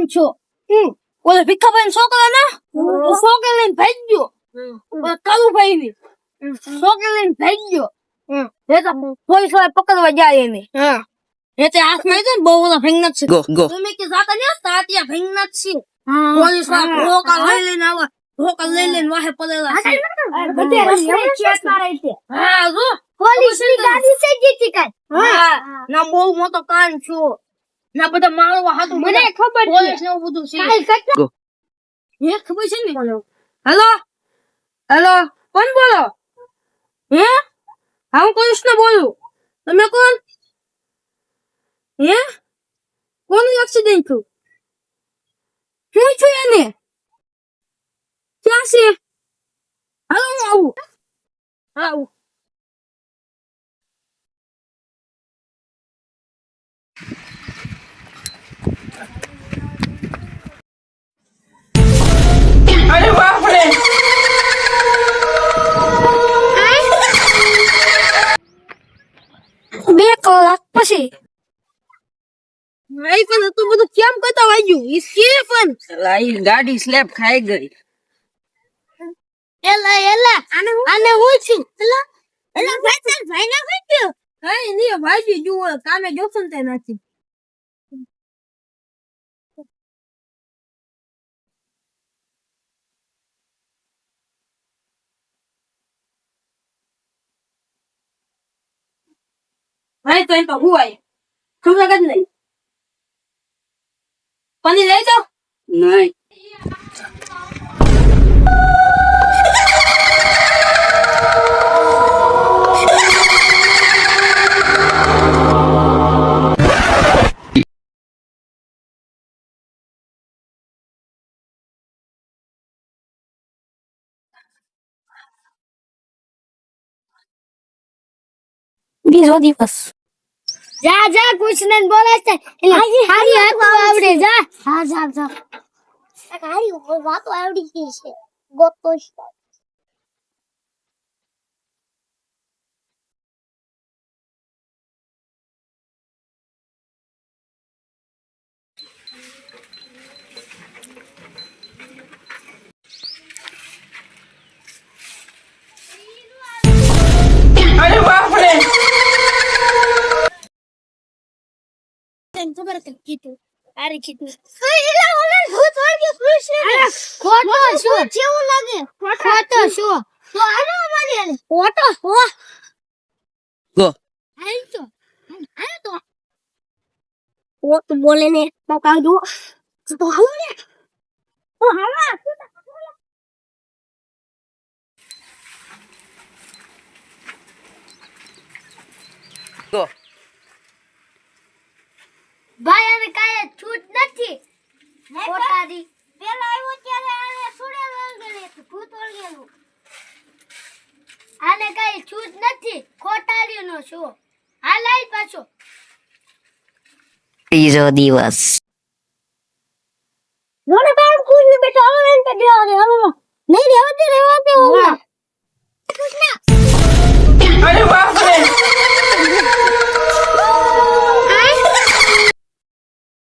છો ઓલે ભીખાભાઈ છોકરા ના છોકરા લઈને ભાઈ ગયો કાલુભાઈ ની છોકરા લઈને ભાઈ ગયો પોલીસ વાળા પકડવા જાય એને એટલે હાથમાં તો બહુ ઓલા ભંગનાથ છે તમે કે જાતા ને તાટિયા ભંગનાથ છે પોલીસ વાળા ધોકા લઈને આવા ધોકા લઈને વાહે પડેલા છે બધે રસ્તે ચેક કરે છે હા જો પોલીસ ની ગાડી છે જીતી કાઈ હા ના બહુ મોટો કાન છો ના બધા મારવા હાથું મને ખબર છે પોલીસ ને બધું છે હે ખબર છે ને હેલો હેલો કોણ બોલો હે હું પોલીસ ને બોલું તમે કોણ હે કોનું એક્સિડન્ટ થયું શું છે એને ક્યાં છે હાલો હું આવું આવું અરે બાપ રે બે કલાક પછી ભાઈ પણ તું બધું કેમ કરતા વાગ્યું ઈ કે પણ લાઈ ગાડી સ્લેપ ખાઈ ગઈ એલા આને હું છું એલા ભાઈ ના ગયો કઈ નહી ભાઈ જુઓ કામે જોશું તે નથી ભાઈ તો એમ તો હું આય ખબર જ નહીં પાણી લઈ જાઓ નહીં બીજો દિવસ જા કૃષ્ણન બોલે છે હારી હાથ આવડે જા જા હારી વાતો આવડી ગઈ છે ગોતો અરે બાપ રે ખબર કે કીધું આરી કીધું એલા ઓલા ભૂત વાગ્યો કૃષ્ણ ખોટો શું કેવું લાગે ખોટો શું તો આનો મારી આને ખોટો હો ગો આઈ તો ઓ તો બોલે ને કાકા જો તો હાલો ને ઓ હાલા ગો ભાઈ હવે કાય છૂટ નથી કોટારી પેલા આવ્યો ત્યારે આને સુડે વળગેલી ભૂત વળગેલું આને કાય છૂટ નથી કોટારીનો શો હાલ આઈ પાછો ત્રીજો દિવસ રોને બાર કુઈ બેઠો હવે એને દેવા દે હવે નહીં રહેવા દે